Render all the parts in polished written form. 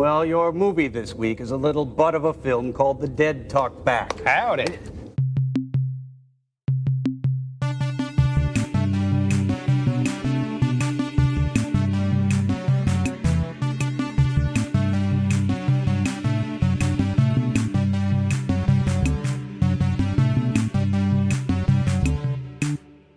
Well, your movie this week is a little butt of a film called The Dead Talk Back. Howdy.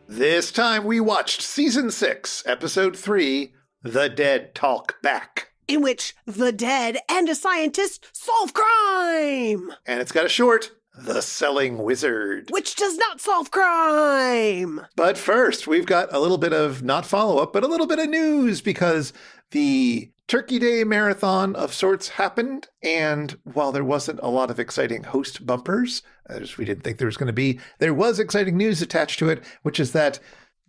This time we watched Season 6, Episode 3, The Dead Talk Back. In which the dead and a scientist solve crime! And it's got a short, The Selling Wizard. Which does not solve crime! But first, we've got a little bit of, not follow-up, but a little bit of news, because the Turkey Day Marathon of sorts happened, and while there wasn't a lot of exciting host bumpers, as we didn't think there was going to be, there was exciting news attached to it, which is that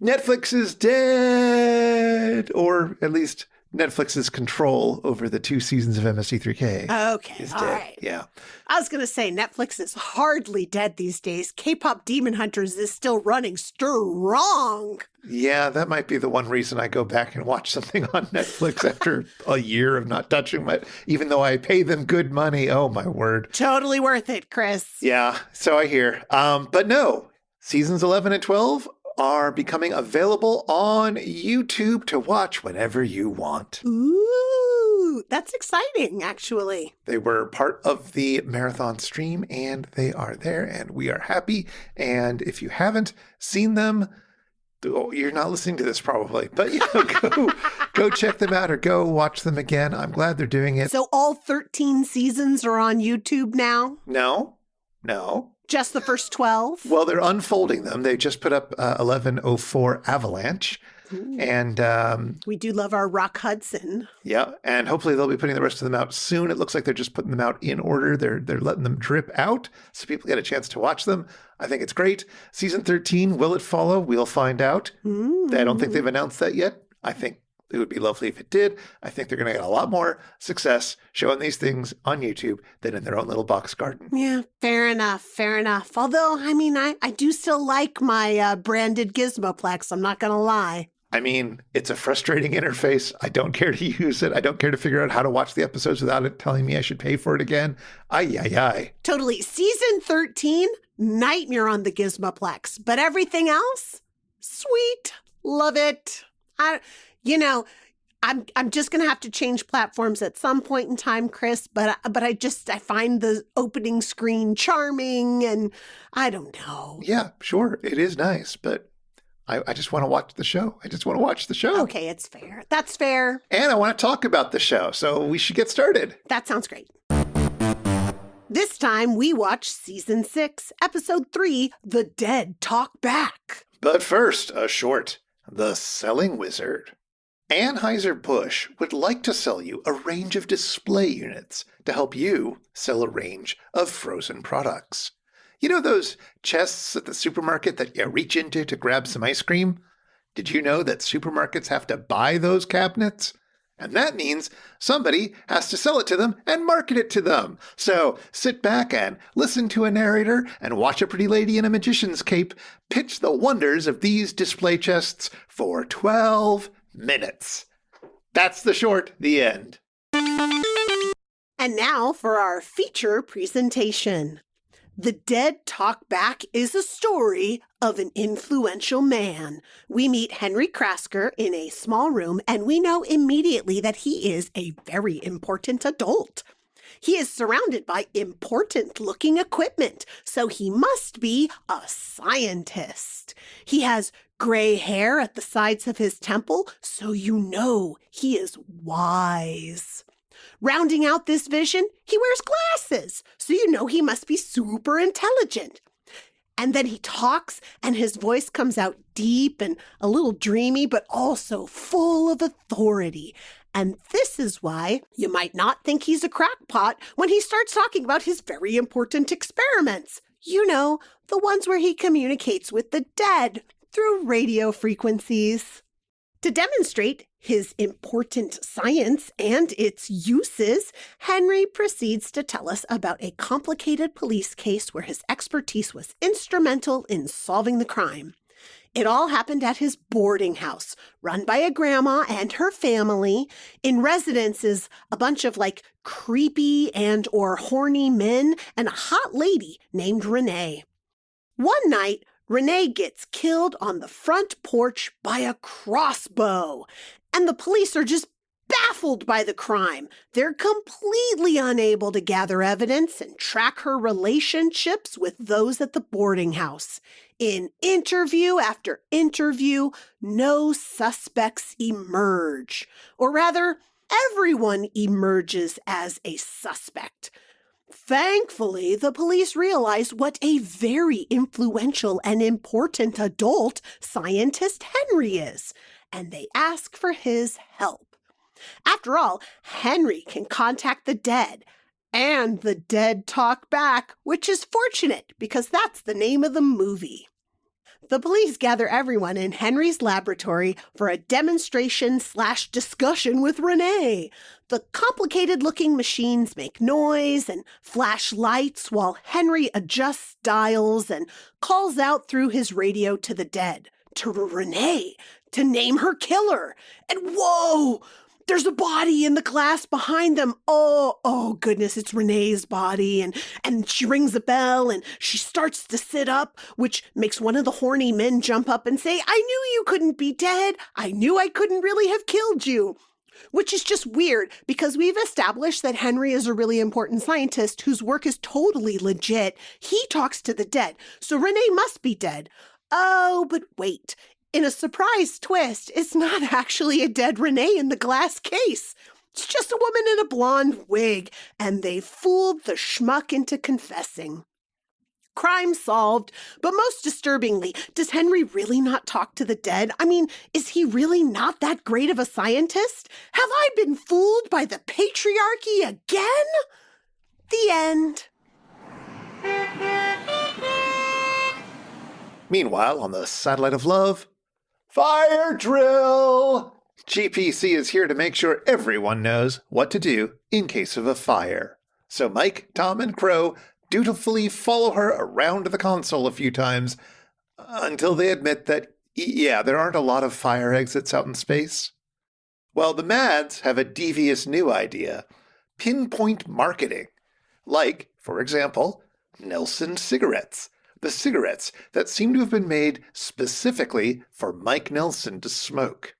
Netflix is dead, or at least Netflix's control over the 2 seasons of MST3K Okay, is all dead. right. Yeah. I was going to say Netflix is hardly dead these days. K-pop Demon Hunters is still running strong. Yeah, that might be the one reason I go back and watch something on Netflix after a year of not touching it, even though I pay them good money. Oh, my word. Totally worth it, Chris. Yeah, so I hear. But no, seasons 11 and 12 are becoming available on YouTube to watch whenever you want. Ooh, that's exciting, actually. They were part of the marathon stream, and they are there, and we are happy. And if you haven't seen them, you're not listening to this probably, but go check them out or go watch them again. I'm glad they're doing it. So all 13 seasons are on YouTube now? No. Just the first 12? Well, they're unfolding them. They just put up 1104 Avalanche. Ooh. And we do love our Rock Hudson. Yeah, and hopefully they'll be putting the rest of them out soon. It looks like they're just putting them out in order. They're letting them drip out so people get a chance to watch them. I think it's great. Season 13, will it follow? We'll find out. I don't think they've announced that yet. I think it would be lovely if it did. I think they're going to get a lot more success showing these things on YouTube than in their own little box garden. Yeah, fair enough. Although, I mean, I do still like my branded Gizmoplex. I'm not going to lie. I mean, it's a frustrating interface. I don't care to use it. I don't care to figure out how to watch the episodes without it telling me I should pay for it again. Ay. Totally. Season 13, nightmare on the Gizmoplex. But everything else, sweet. Love it. I'm just going to have to change platforms at some point in time, Chris, but I find the opening screen charming, and I don't know. Yeah, sure. It is nice, but I just want to watch the show. Okay, it's fair. That's fair. And I want to talk about the show, so we should get started. That sounds great. This time we watch Season 6, Episode 3, The Dead Talk Back. But first, a short, The Selling Wizard. Anheuser-Busch would like to sell you a range of display units to help you sell a range of frozen products. You know those chests at the supermarket that you reach into to grab some ice cream? Did you know that supermarkets have to buy those cabinets? And that means somebody has to sell it to them and market it to them. So sit back and listen to a narrator and watch a pretty lady in a magician's cape pitch the wonders of these display chests for 12 minutes. That's the short, the end. And now for our feature presentation. The Dead Talk Back is a story of an influential man. We meet Henry Krasker in a small room, and we know immediately that he is a very important adult. He is surrounded by important-looking equipment, so he must be a scientist. He has gray hair at the sides of his temple, so you know he is wise. Rounding out this vision, he wears glasses, so you know he must be super intelligent. And then he talks, and his voice comes out deep and a little dreamy, but also full of authority. And this is why you might not think he's a crackpot when he starts talking about his very important experiments. You know, the ones where he communicates with the dead through radio frequencies. To demonstrate his important science and its uses, Henry proceeds to tell us about a complicated police case where his expertise was instrumental in solving the crime. It all happened at his boarding house, run by a grandma and her family. In residence is a bunch of creepy and or horny men and a hot lady named Renee. One night, Renee gets killed on the front porch by a crossbow, and the police are just baffled by the crime. They're completely unable to gather evidence and track her relationships with those at the boarding house. In interview after interview, no suspects emerge. Or rather, everyone emerges as a suspect. Thankfully, the police realize what a very influential and important adult scientist Henry is, and they ask for his help. After all, Henry can contact the dead, and the dead talk back, which is fortunate because that's the name of the movie. The police gather everyone in Henry's laboratory for a demonstration/discussion with Renee. The complicated-looking machines make noise and flash lights while Henry adjusts dials and calls out through his radio to the dead, to Renee, to name her killer. And whoa! There's a body in the glass behind them. Oh goodness, it's Renee's body. And she rings a bell and she starts to sit up, which makes one of the horny men jump up and say, "I knew you couldn't be dead. I knew I couldn't really have killed you." Which is just weird because we've established that Henry is a really important scientist whose work is totally legit. He talks to the dead, so Renee must be dead. Oh, but wait. In a surprise twist, it's not actually a dead Renee in the glass case. It's just a woman in a blonde wig, and they fooled the schmuck into confessing. Crime solved, but most disturbingly, does Henry really not talk to the dead? I mean, is he really not that great of a scientist? Have I been fooled by the patriarchy again? The end. Meanwhile, on the satellite of love, fire drill! GPC is here to make sure everyone knows what to do in case of a fire. So Mike, Tom, and Crow dutifully follow her around the console a few times until they admit that, yeah, there aren't a lot of fire exits out in space. Well, the Mads have a devious new idea, pinpoint marketing. Like, for example, Nelson cigarettes. The cigarettes that seem to have been made specifically for Mike Nelson to smoke.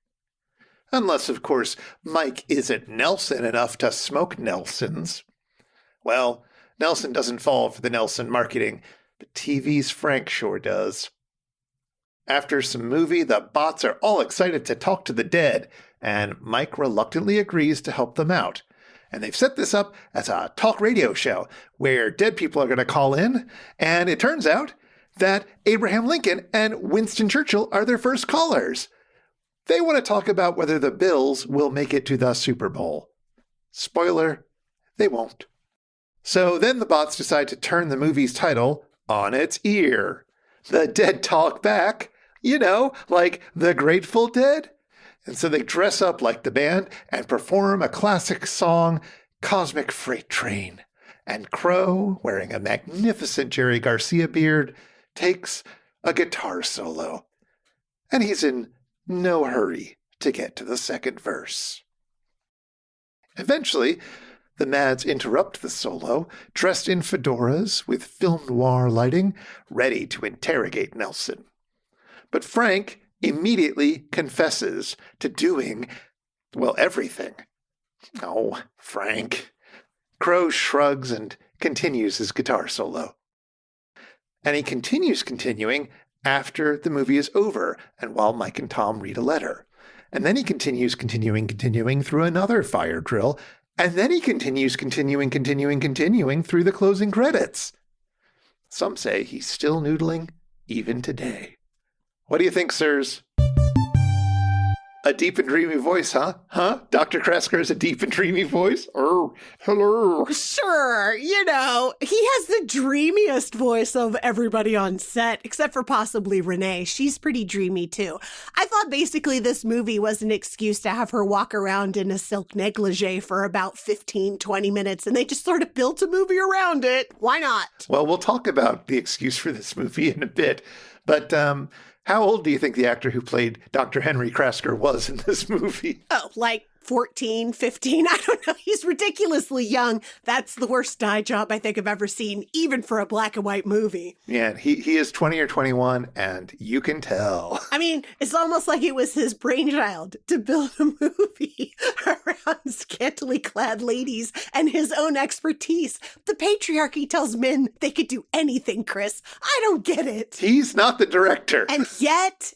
Unless, of course, Mike isn't Nelson enough to smoke Nelsons. Well, Nelson doesn't fall for the Nelson marketing, but TV's Frank sure does. After some movie, the bots are all excited to talk to the dead, and Mike reluctantly agrees to help them out. And they've set this up as a talk radio show where dead people are going to call in, and it turns out that Abraham Lincoln and Winston Churchill are their first callers. They want to talk about whether the Bills will make it to the Super Bowl. Spoiler, they won't. So then the bots decide to turn the movie's title on its ear. The dead talk back, like the Grateful Dead. And so they dress up like the band and perform a classic song, Cosmic Freight Train. And Crow, wearing a magnificent Jerry Garcia beard, takes a guitar solo. And he's in no hurry to get to the second verse. Eventually, the Mads interrupt the solo, dressed in fedoras with film noir lighting, ready to interrogate Nelson. But Frank immediately confesses to doing, everything. Oh, Frank. Crow shrugs and continues his guitar solo. And he continuing after the movie is over and while Mike and Tom read a letter. And then he continuing through another fire drill. And then he continuing through the closing credits. Some say he's still noodling even today. What do you think, sirs? A deep and dreamy voice, huh? Dr. Kresker has a deep and dreamy voice? Oh, hello. Sure, he has the dreamiest voice of everybody on set, except for possibly Renee. She's pretty dreamy, too. I thought basically this movie was an excuse to have her walk around in a silk negligee for about 15-20 minutes, and they just sort of built a movie around it. Why not? Well, we'll talk about the excuse for this movie in a bit, but How old do you think the actor who played Dr. Henry Krasker was in this movie? Oh, like 14, 15. I don't know. He's ridiculously young. That's the worst dye job I think I've ever seen, even for a black and white movie. Yeah, he is 20 or 21, and you can tell. I mean, it's almost like it was his brainchild to build a movie around scantily clad ladies and his own expertise. The patriarchy tells men they could do anything, Chris. I don't get it. He's not the director. And yet,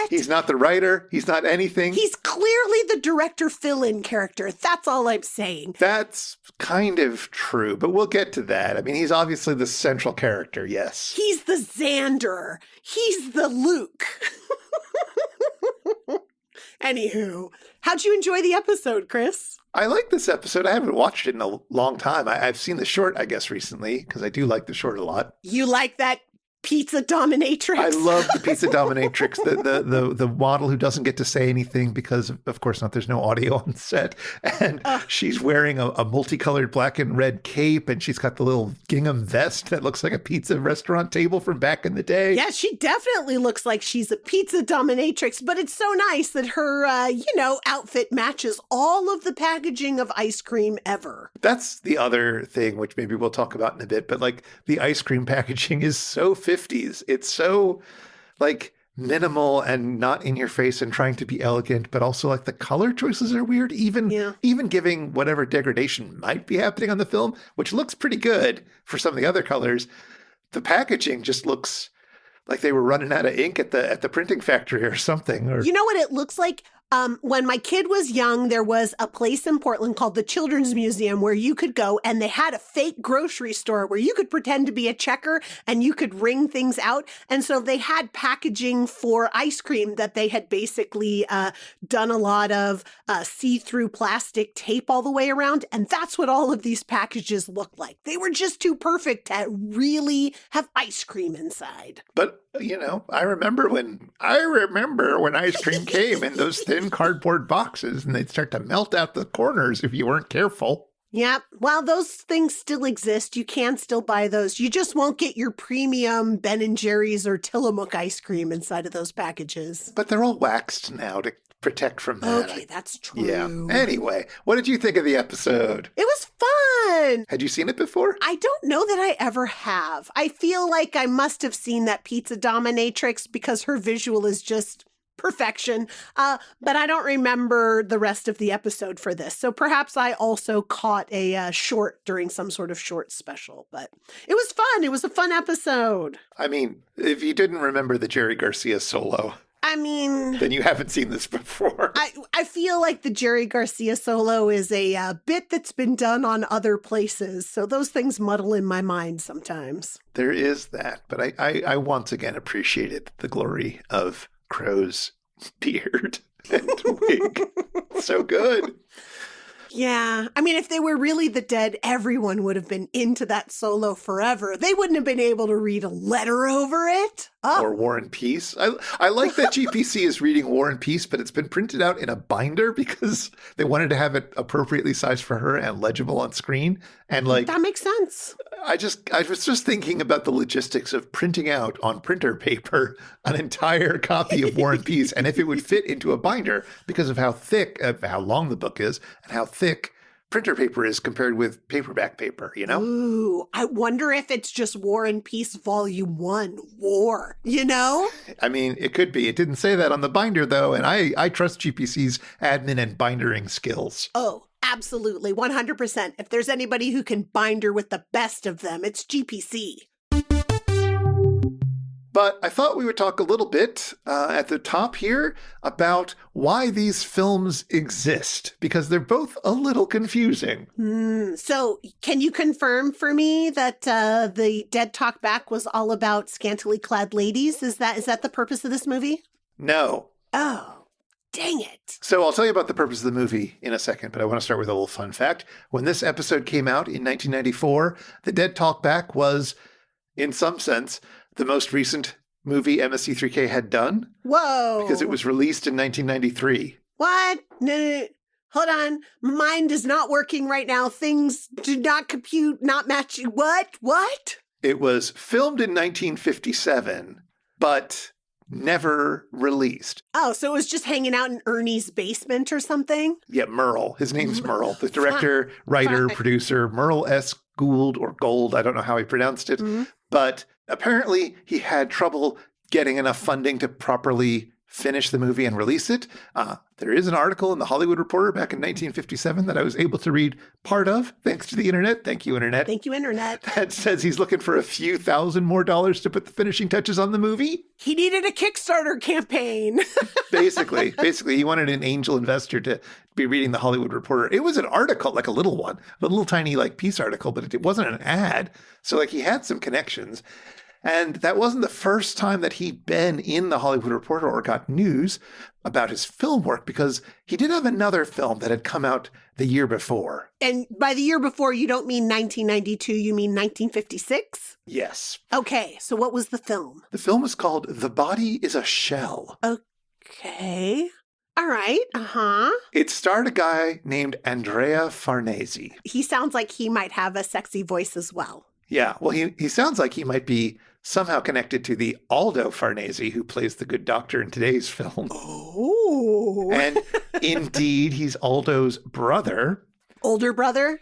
he's not the writer. He's not anything. he's clearly the director fill-in character. That's all I'm saying. That's kind of true, but we'll get to that. I mean, he's obviously the central character, yes. He's the Xander. He's the Luke. Anywho, how'd you enjoy the episode, Chris? I like this episode. I haven't watched it in a long time. I've seen the short, I guess, recently, because I do like the short a lot. You like that pizza dominatrix? I love the pizza dominatrix, the model who doesn't get to say anything because, of course, there's no audio on set. And she's wearing a multicolored black and red cape, and she's got the little gingham vest that looks like a pizza restaurant table from back in the day. Yeah, she definitely looks like she's a pizza dominatrix, but it's so nice that her, outfit matches all of the packaging of ice cream ever. That's the other thing, which maybe we'll talk about in a bit, but like the ice cream packaging is so 50s. It's so like minimal and not in your face and trying to be elegant, but also like the color choices are weird, even giving whatever degradation might be happening on the film, which looks pretty good for some of the other colors. The packaging just looks like they were running out of ink at the printing factory or something. Or You know what it looks like? When my kid was young, there was a place in Portland called the Children's Museum where you could go, and they had a fake grocery store where you could pretend to be a checker and you could ring things out. And so they had packaging for ice cream that they had basically done a lot of see-through plastic tape all the way around. And that's what all of these packages looked like. They were just too perfect to really have ice cream inside. But I remember when ice cream came in those thin cardboard boxes, and they'd start to melt out the corners if you weren't careful. Yep. Well, those things still exist. You can still buy those. You just won't get your premium Ben & Jerry's or Tillamook ice cream inside of those packages. But they're all waxed now to protect from that. Okay, that's true. Yeah. Anyway, what did you think of the episode? It was fun. Had you seen it before? I don't know that I ever have. I feel like I must have seen that pizza dominatrix because her visual is just perfection. But I don't remember the rest of the episode for this. So perhaps I also caught a short during some sort of short special. But it was fun. It was a fun episode. I mean, if you didn't remember the Jerry Garcia solo, then you haven't seen this before. I feel like the Jerry Garcia solo is a bit that's been done on other places. So those things muddle in my mind sometimes. There is that. But I once again appreciated the glory of Crow's beard and wig. So good. Yeah. I mean, if they were really the Dead, everyone would have been into that solo forever. They wouldn't have been able to read a letter over it. Oh. Or War and Peace. I like that GPC is reading War and Peace, but it's been printed out in a binder because they wanted to have it appropriately sized for her and legible on screen. And that makes sense. I was just thinking about the logistics of printing out on printer paper an entire copy of War and Peace, and if it would fit into a binder because of how long the book is, and how thick printer paper is compared with paperback paper, Ooh, I wonder if it's just War and Peace Volume 1, War, I mean, it could be. It didn't say that on the binder, though, and I trust GPC's admin and bindering skills. Oh, absolutely, 100%. If there's anybody who can binder with the best of them, it's GPC. But I thought we would talk a little bit at the top here about why these films exist, because they're both a little confusing. So can you confirm for me that the Dead Talk Back was all about scantily clad ladies? Is that the purpose of this movie? No. Oh, dang it. So I'll tell you about the purpose of the movie in a second, but I want to start with a little fun fact. When this episode came out in 1994, The Dead Talk Back was, in some sense, the most recent movie MST3K had done. Whoa. Because it was released in 1993. What? No. Hold on. My mind is not working right now. Things do not compute, not match. What? It was filmed in 1957, but never released. Oh, so it was just hanging out in Ernie's basement or something? Yeah, Merle. His name's Merle. The director, writer, producer, Merle S. Gould or Gold. I don't know how he pronounced it. But apparently he had trouble getting enough funding to properly finish the movie and release it. There is an article in the Hollywood Reporter back in 1957 that I was able to read part of, thanks to the internet. Thank you, internet. Thank you, internet. That says he's looking for a few $1,000 more to put the finishing touches on the movie. He needed a Kickstarter campaign. Basically, he wanted an angel investor to be reading the Hollywood Reporter. It was an article, like a little one, a little tiny like piece article, but it wasn't an ad. So like he had some connections. And that wasn't the first time that he'd been in the Hollywood Reporter or got news about his film work, because he did have another film that had come out the year before. And by the year before, you don't mean 1992, you mean 1956? Yes. Okay, so what was the film? The film was called The Body is a Shell. Okay. All right. Uh-huh. It starred a guy named Andrea Farnese. He sounds like he might have a sexy voice as well. Yeah, well, he sounds like he might be somehow connected to the Aldo Farnese who plays the good doctor in today's film. Oh. And indeed, he's Aldo's brother. Older brother?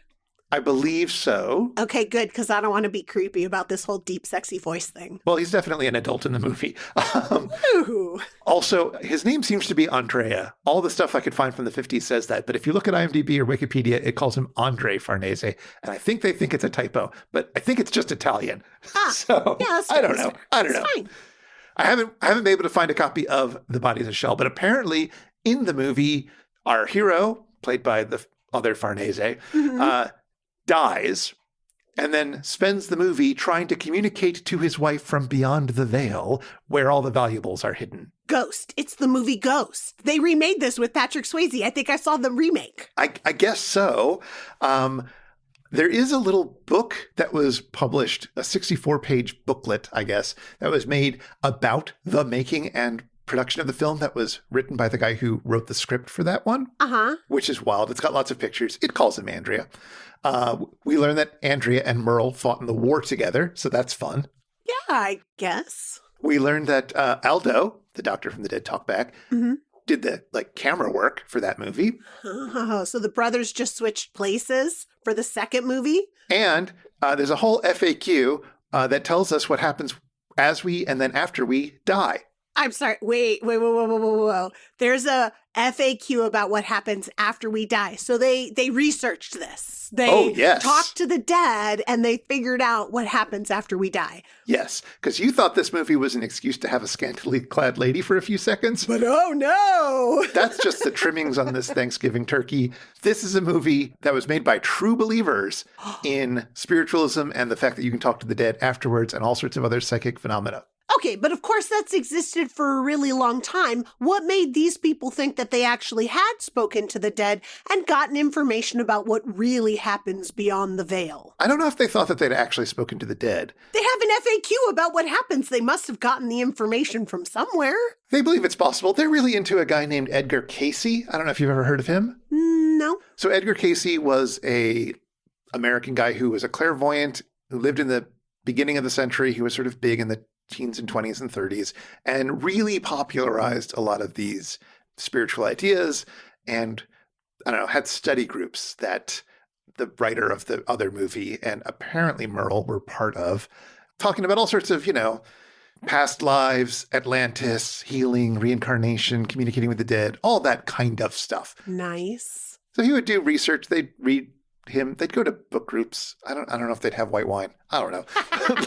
I believe so. Okay, good, because I don't want to be creepy about this whole deep, sexy voice thing. Well, he's definitely an adult in the movie. Ooh. Also, his name seems to be Andrea. All the stuff I could find from the 50s says that. But if you look at IMDb or Wikipedia, it calls him Andre Farnese. And I think they think it's a typo, but I think it's just Italian. So yeah, I don't know. Fine. I haven't been able to find a copy of The Body is a Shell, but apparently in the movie, our hero, played by the other Farnese, dies and then spends the movie trying to communicate to his wife from beyond the veil where all the valuables are hidden. Ghost. It's the movie Ghost. They remade this with Patrick Swayze. I think I saw the remake. I guess so. There is a little book that was published, a 64-page booklet, I guess, that was made about the making and production of the film that was written by the guy who wrote the script for that one, which is wild. It's got lots of pictures. It calls him Andrea. We learn that Andrea and Merle fought in the war together, so that's fun. Yeah, I guess. We learned that Aldo, the doctor from The Dead Talk Back, did the camera work for that movie. Oh, so the brothers just switched places for the second movie? And there's a whole FAQ that tells us what happens as we and then after we die. I'm sorry. Wait. Whoa. There's a FAQ about what happens after we die. So they researched this. They talked to the dead and they figured out what happens after we die. Yes, because you thought this movie was an excuse to have a scantily clad lady for a few seconds. But oh no! That's just the trimmings on this Thanksgiving turkey. This is a movie that was made by true believers in spiritualism and the fact that you can talk to the dead afterwards and all sorts of other psychic phenomena. Okay, but of course that's existed for a really long time. What made these people think that they actually had spoken to the dead and gotten information about what really happens beyond the veil? I don't know if they thought that they'd actually spoken to the dead. They have an FAQ about what happens. They must have gotten the information from somewhere. They believe it's possible. They're really into a guy named Edgar Cayce. I don't know if you've ever heard of him. No. So Edgar Cayce was a American guy who was a clairvoyant who lived in the beginning of the century. He was sort of big in the teens and 20s and 30s, and really popularized a lot of these spiritual ideas and, I don't know, had study groups that the writer of the other movie and apparently Merle were part of, talking about all sorts of, past lives, Atlantis, healing, reincarnation, communicating with the dead, all that kind of stuff. Nice. So he would do research. They'd read him. They'd go to book groups. I don't know if they'd have white wine. I don't know.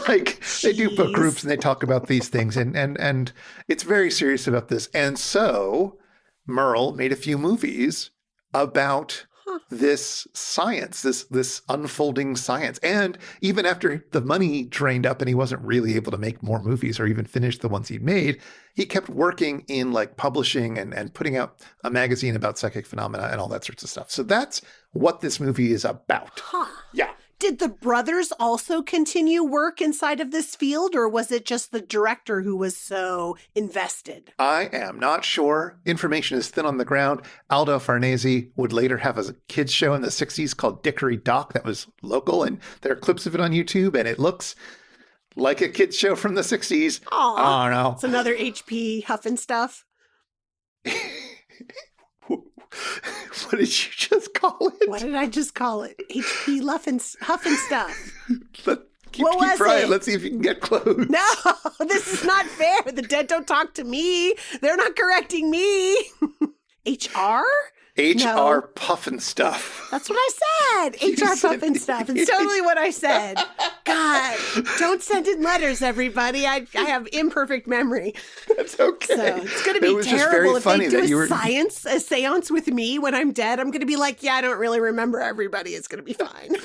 They do book groups and they talk about these things and it's very serious about this. And so Merle made a few movies about this science, this unfolding science. And even after the money drained up and he wasn't really able to make more movies or even finish the ones he made, he kept working in publishing and putting out a magazine about psychic phenomena and all that sorts of stuff. So that's what this movie is about. Yeah. Did the brothers also continue work inside of this field, or was it just the director who was so invested? I am not sure. Information is thin on the ground. Aldo Farnese would later have a kids show in the 60s called Dickory Dock that was local, and there are clips of it on YouTube, and it looks like a kid's show from the 60s. Aw, Oh, no. it's another HP Huffin' stuff. What did you just call it? What did I just call it? HP Huffin' stuff. Keep What was trying. it? Let's see if you can get close. No, this is not fair. The dead don't talk to me. They're not correcting me. HR? HR Puffin Stuff. That's what I said. HR said- Puffin stuff. It's totally what I said. God, don't send in letters, everybody. I have imperfect memory. That's okay. So it's going to It be was just terrible very if funny they that do you were. a seance with me when I'm dead. I'm going to be like, yeah, I don't really remember everybody. It's going to be fine.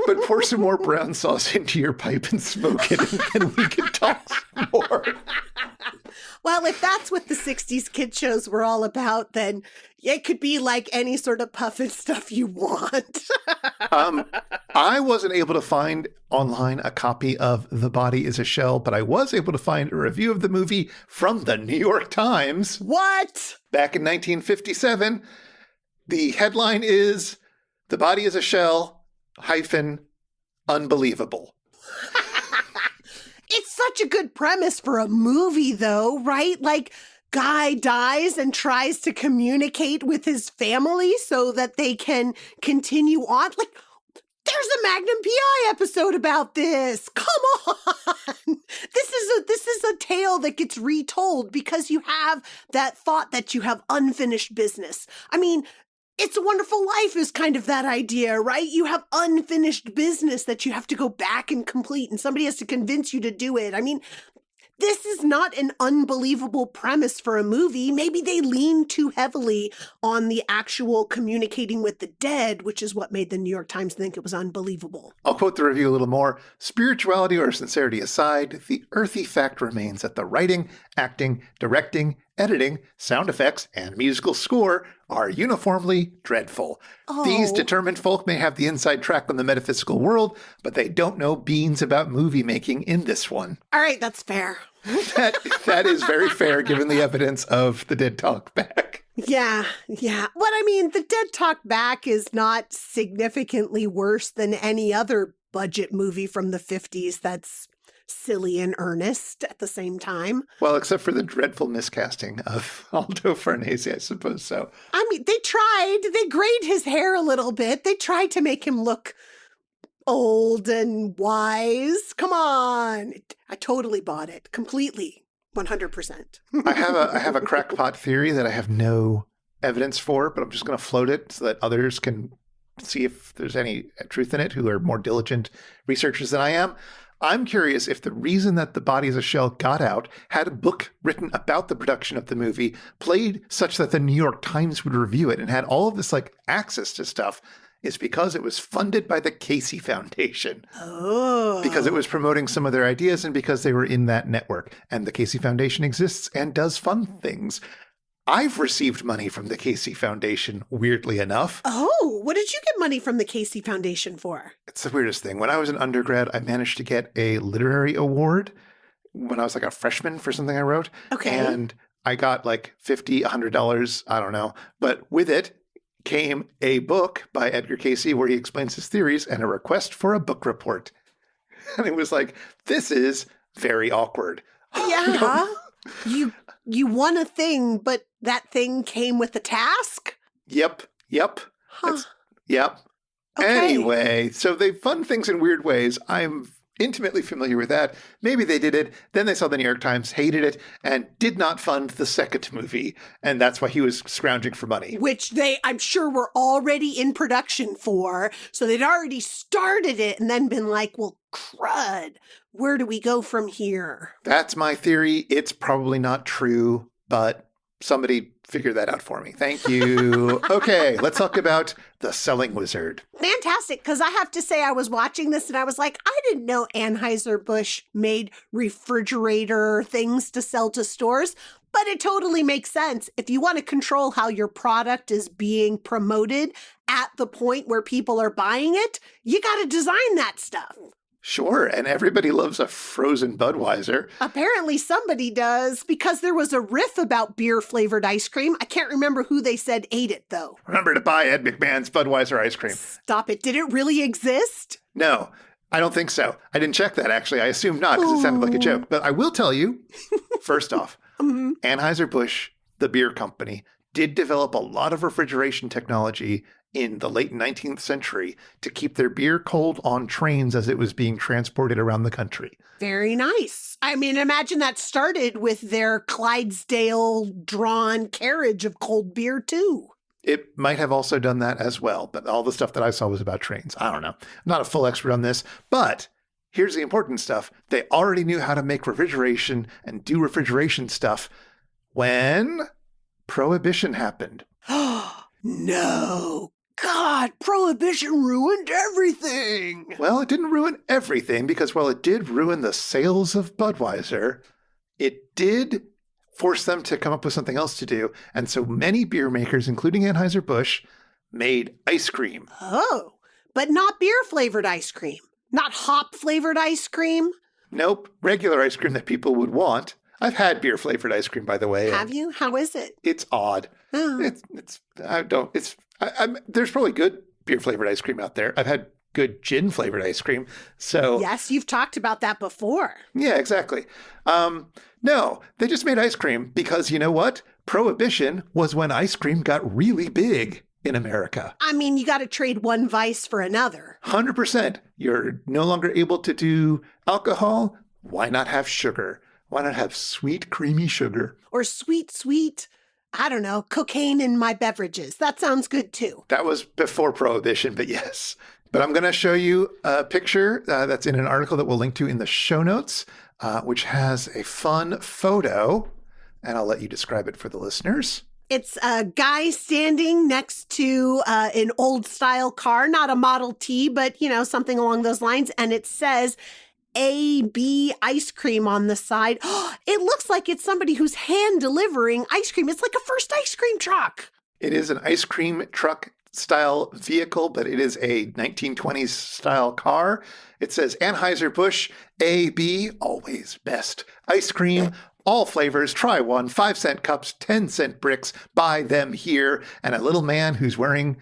But pour some more brown sauce into your pipe and smoke it, and then we can talk some more. Well, if that's what the 60s kid shows were all about, then it could be like any sort of puffin stuff you want. I wasn't able to find online a copy of The Body is a Shell, but I was able to find a review of the movie from the New York Times What? back in 1957. The headline is The Body is a Shell - unbelievable. It's such a good premise for a movie, though, right? Like, guy dies and tries to communicate with his family so that they can continue on. Like, there's a Magnum PI episode about this. Come on. This is a tale that gets retold because you have that thought that you have unfinished business. I mean, It's a Wonderful Life is kind of that idea, right? You have unfinished business that you have to go back and complete, and somebody has to convince you to do it. I mean, this is not an unbelievable premise for a movie. Maybe they lean too heavily on the actual communicating with the dead, which is what made the New York Times think it was unbelievable. I'll quote the review a little more. Spirituality or sincerity aside, the earthy fact remains that the writing, acting, directing, editing, sound effects, and musical score are uniformly dreadful. These determined folk may have the inside track on the metaphysical world, but they don't know beans about movie making in this one. All right, that's fair. That is very fair given the evidence of the Dead Talk Back. Yeah. What I mean, the Dead Talk Back is not significantly worse than any other budget movie from the 50s that's silly and earnest at the same time. Well, except for the dreadful miscasting of Aldo Farnese, I suppose so. I mean, they tried. They grayed his hair a little bit. They tried to make him look old and wise. Come on. I totally bought it. Completely. 100%. I have a crackpot theory that I have no evidence for, but I'm just going to float it so that others can see if there's any truth in it who are more diligent researchers than I am. I'm curious if the reason that The Body is a Shell got out, had a book written about the production of the movie, played such that the New York Times would review it, and had all of this like access to stuff, is because it was funded by the Casey Foundation. Oh. Because it was promoting some of their ideas and because they were in that network. And the Casey Foundation exists and does fun things. I've received money from the Casey Foundation, weirdly enough. Oh, what did you get money from the Casey Foundation for? It's the weirdest thing. When I was an undergrad, I managed to get a literary award when I was like a freshman for something I wrote. Okay. And I got like $50, $100, I don't know. But with it came a book by Edgar Casey where he explains his theories and a request for a book report. And it was like, this is very awkward. Yeah. You won a thing, but that thing came with a task? Yep. Huh. Yep. Okay. Anyway, so they fund things in weird ways. I'm intimately familiar with that. Maybe they did it. Then they saw the New York Times, hated it, and did not fund the second movie. And that's why he was scrounging for money. Which they, I'm sure, were already in production for. So they'd already started it and then been like, well, crud, where do we go from here? That's my theory. It's probably not true, but somebody figure that out for me. Thank you. Okay, let's talk about The Selling Wizard. Fantastic, because I have to say I was watching this and I was like, I didn't know Anheuser-Busch made refrigerator things to sell to stores, but it totally makes sense. If you want to control how your product is being promoted at the point where people are buying it, you got to design that stuff. Sure, and everybody loves a frozen Budweiser. Apparently somebody does, because there was a riff about beer-flavored ice cream. I can't remember who they said ate it, though. Remember to buy Ed McMahon's Budweiser ice cream. Stop it. Did it really exist? No. I don't think so. I didn't check that, actually. I assumed not because it sounded like a joke. But I will tell you, first off, Anheuser-Busch, the beer company, did develop a lot of refrigeration technology in the late 19th century to keep their beer cold on trains as it was being transported around the country. Very nice. I mean, imagine that started with their Clydesdale drawn carriage of cold beer, too. It might have also done that as well, but all the stuff that I saw was about trains. I don't know. I'm not a full expert on this, but here's the important stuff. They already knew how to make refrigeration and do refrigeration stuff when Prohibition happened. No. God, Prohibition ruined everything. Well, it didn't ruin everything because while it did ruin the sales of Budweiser, it did force them to come up with something else to do. And so many beer makers, including Anheuser-Busch, made ice cream. Oh, but not beer-flavored ice cream. Not hop-flavored ice cream. Nope, regular ice cream that people would want. I've had beer-flavored ice cream, by the way. Have you? How is it? It's odd. Oh. There's probably good beer-flavored ice cream out there. I've had good gin-flavored ice cream. So Yes, you've talked about that before. yeah, exactly. No, they just made ice cream because you know what? Prohibition was when ice cream got really big in America. I mean, you got to trade one vice for another. 100%. You're no longer able to do alcohol. Why not have sugar? Why not have sweet, creamy sugar? Or sweet, I don't know, cocaine in my beverages. That sounds good too. That was before Prohibition, but yes. But I'm going to show you a picture that's in an article that we'll link to in the show notes, which has a fun photo, and I'll let you describe it for the listeners. It's a guy standing next to an old style car, not a Model T, but, you know, something along those lines. And it says AB ice cream on the side. It looks like it's somebody who's hand delivering ice cream. It's like a first ice cream truck. It is an ice cream truck style vehicle, but it is a 1920s style car. It says Anheuser-Busch AB, always best ice cream. All flavors, try one, 5-cent cups, 10-cent bricks, buy them here. And a little man who's wearing,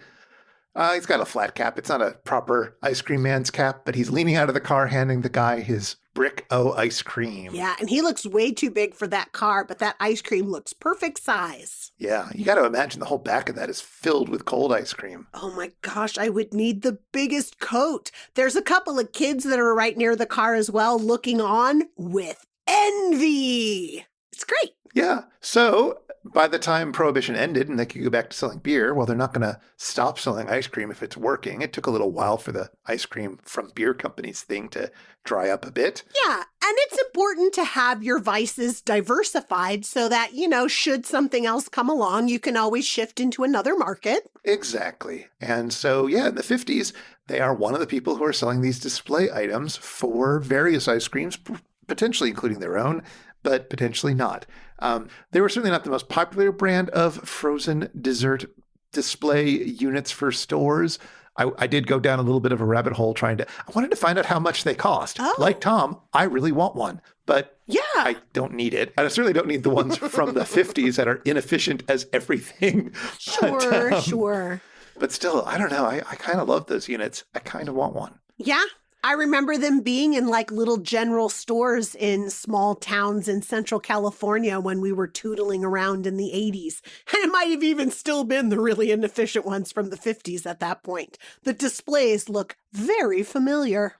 he's got a flat cap. It's not a proper ice cream man's cap, but he's leaning out of the car, handing the guy his brick O ice cream. Yeah, and he looks way too big for that car, but that ice cream looks perfect size. Yeah, you got to imagine the whole back of that is filled with cold ice cream. Oh my gosh, I would need the biggest coat. There's a couple of kids that are right near the car as well, looking on with envy. It's great. Yeah. So by the time Prohibition ended and they could go back to selling beer, well, they're not going to stop selling ice cream if it's working. It took a little while for the ice cream from beer companies thing to dry up a bit. Yeah. And it's important to have your vices diversified so that, you know, should something else come along, you can always shift into another market. Exactly. And so, yeah, in the 50s, they are one of the people who are selling these display items for various ice creams, potentially including their own, but potentially not. They were certainly not the most popular brand of frozen dessert display units for stores. I did go down a little bit of a rabbit hole I wanted to find out how much they cost. Oh. Like Tom, I really want one, but Yeah. I don't need it. I certainly don't need the ones from the 50s that are inefficient as everything. Sure. But still, I don't know. I kind of love those units. I kind of want one. Yeah. I remember them being in like little general stores in small towns in Central California when we were tootling around in the 80s. And it might have even still been the really inefficient ones from the 50s at that point. The displays look very familiar.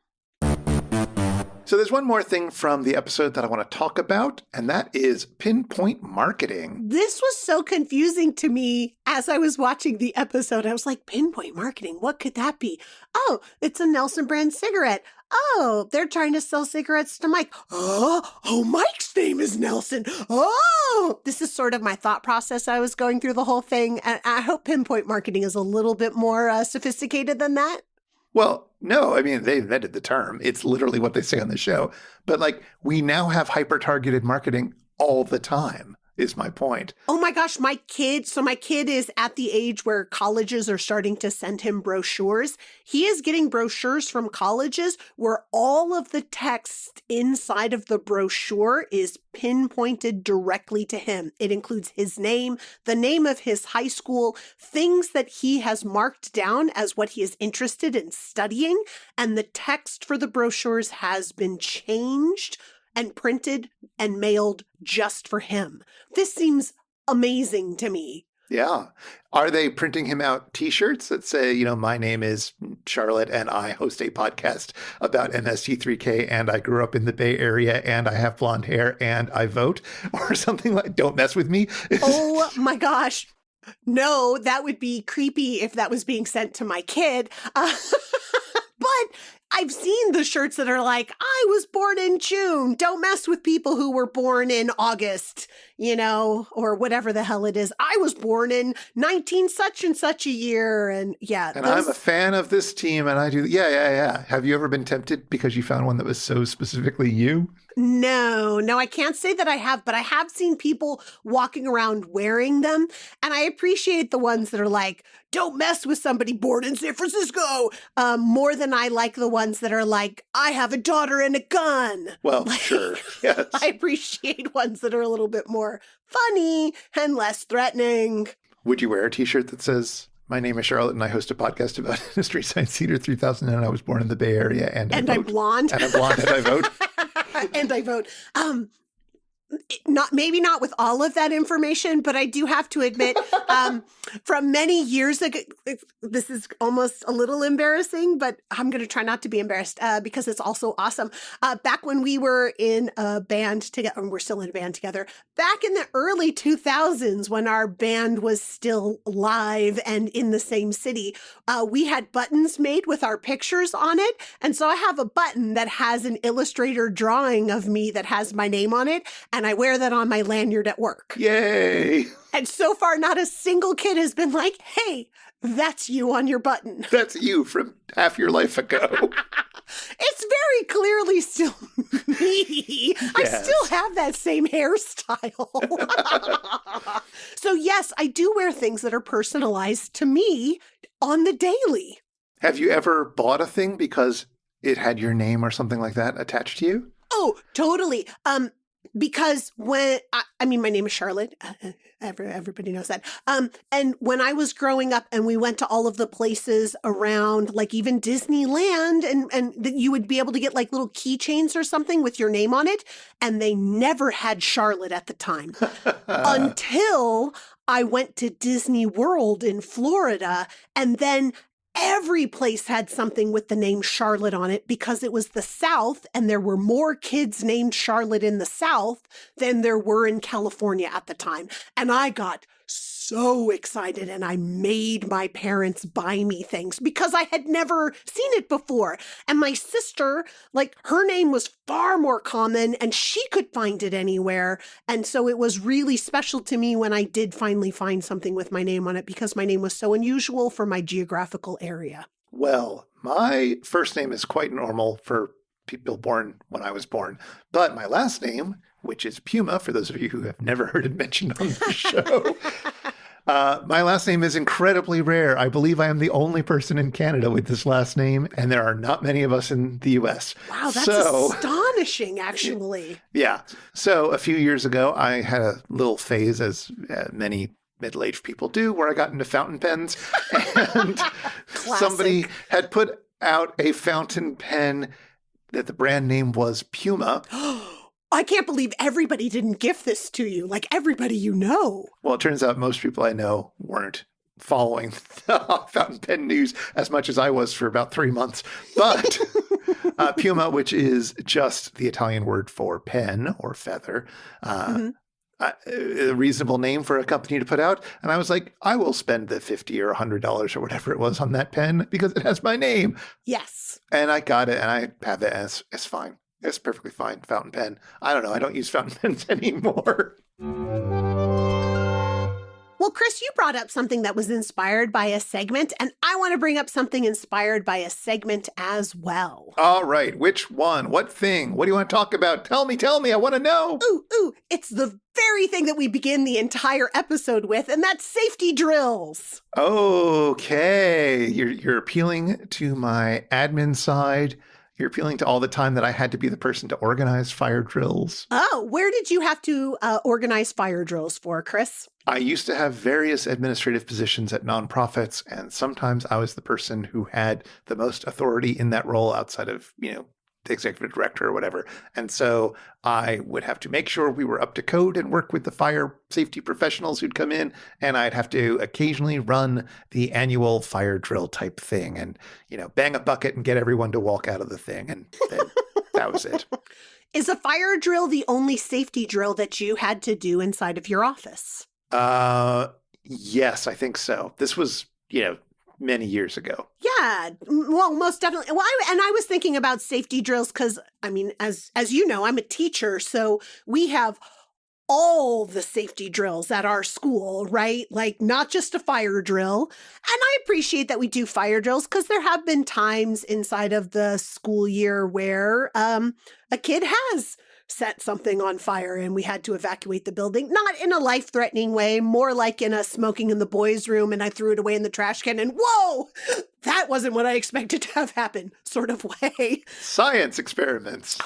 So there's one more thing from the episode that I want to talk about, and that is Pinpoint marketing. This was so confusing to me as I was watching the episode. I was like, Pinpoint marketing, what could that be? Oh, it's a Nelson brand cigarette. Oh, they're trying to sell cigarettes to Mike. Oh, Mike's name is Nelson. Oh, this is sort of my thought process. I was going through the whole thing, and I hope Pinpoint marketing is a little bit more sophisticated than that. Well, no, I mean, they invented the term. It's literally what they say on the show. But like, we now have hyper-targeted marketing all the time. is my point. Oh my gosh, my kid is at the age where colleges are starting to send him brochures. He is getting brochures from colleges where all of the text inside of the brochure is pinpointed directly to him. It includes his name, the name of his high school, things that he has marked down as what he is interested in studying, and the text for the brochures has been changed and printed and mailed just for him. This seems amazing to me. Yeah. Are they printing him out T-shirts that say, my name is Charlotte and I host a podcast about MST3K and I grew up in the Bay Area and I have blonde hair and I vote, or something like, don't mess with me? Oh my gosh. No, that would be creepy if that was being sent to my kid. But I've seen the shirts that are like, I was born in June. Don't mess with people who were born in August, or whatever the hell it is. I was born in 19 such and such a year. And yeah. And I'm a fan of this team and I do. Yeah. Have you ever been tempted because you found one that was so specifically you? No, I can't say that I have, but I have seen people walking around wearing them. And I appreciate the ones that are like, don't mess with somebody born in San Francisco, more than I like the ones that are like, I have a daughter and a gun. Well, sure. Yes. I appreciate ones that are a little bit more funny and less threatening. Would you wear a T-shirt that says, my name is Charlotte and I host a podcast about Mystery Science Theater 3000 and I was born in the Bay Area and I'm blonde. And I'm blonde and I vote. And I vote. Maybe not with all of that information, but I do have to admit, from many years ago, this is almost a little embarrassing, but I'm going to try not to be embarrassed because it's also awesome. Back when we were in a band together, and we're still in a band together, back in the early 2000s when our band was still live and in the same city, we had buttons made with our pictures on it. And so I have a button that has an Illustrator drawing of me that has my name on it. And I wear that on my lanyard at work. Yay! And so far, not a single kid has been like, hey, that's you on your button. That's you from half your life ago. It's very clearly still me. Yes. I still have that same hairstyle. So yes, I do wear things that are personalized to me on the daily. Have you ever bought a thing because it had your name or something like that attached to you? Oh, totally. Because my name is Charlotte. Everybody knows that. And when I was growing up and we went to all of the places around, like even Disneyland, and you would be able to get like little keychains or something with your name on it. And they never had Charlotte at the time until I went to Disney World in Florida. And then every place had something with the name Charlotte on it because it was the South and there were more kids named Charlotte in the South than there were in California at the time. And I got so excited and I made my parents buy me things because I had never seen it before. And my sister, her name was far more common and she could find it anywhere. And so it was really special to me when I did finally find something with my name on it because my name was so unusual for my geographical area. Well, my first name is quite normal for people born when I was born, but my last name, which is Puma, for those of you who have never heard it mentioned on the show, my last name is incredibly rare. I believe I am the only person in Canada with this last name, and there are not many of us in the U.S. Wow, that's astonishing, actually. Yeah. So a few years ago, I had a little phase, as many middle-aged people do, where I got into fountain pens, and somebody had put out a fountain pen that the brand name was Puma. I can't believe everybody didn't gift this to you, like everybody you know. Well, it turns out most people I know weren't following the fountain pen news as much as I was for about 3 months. But Puma, which is just the Italian word for pen or feather, a reasonable name for a company to put out. And I was like, I will spend the $50 or $100 or whatever it was on that pen because it has my name. Yes. And I got it and I have it and it's fine. It's perfectly fine. Fountain pen. I don't know. I don't use fountain pens anymore. Well, Chris, you brought up something that was inspired by a segment, and I want to bring up something inspired by a segment as well. All right. Which one? What thing? What do you want to talk about? Tell me. I want to know. Ooh, it's the very thing that we begin the entire episode with, and that's safety drills. Okay. You're appealing to my admin side. You're appealing to all the time that I had to be the person to organize fire drills. Oh, where did you have to organize fire drills for, Chris? I used to have various administrative positions at nonprofits, and sometimes I was the person who had the most authority in that role outside of, the executive director or whatever. And so I would have to make sure we were up to code and work with the fire safety professionals who'd come in, and I'd have to occasionally run the annual fire drill type thing and, bang a bucket and get everyone to walk out of the thing. And then that was it. Is a fire drill the only safety drill that you had to do inside of your office? Yes, I think so. This was, many years ago. Yeah, well, most definitely. Well, I was thinking about safety drills because, as you know, I'm a teacher, so we have all the safety drills at our school, right? Like not just a fire drill. And I appreciate that we do fire drills because there have been times inside of the school year where a kid has set something on fire and we had to evacuate the building, not in a life-threatening way, more like in a smoking in the boys' room and I threw it away in the trash can and whoa, that wasn't what I expected to have happen sort of way. Science experiments.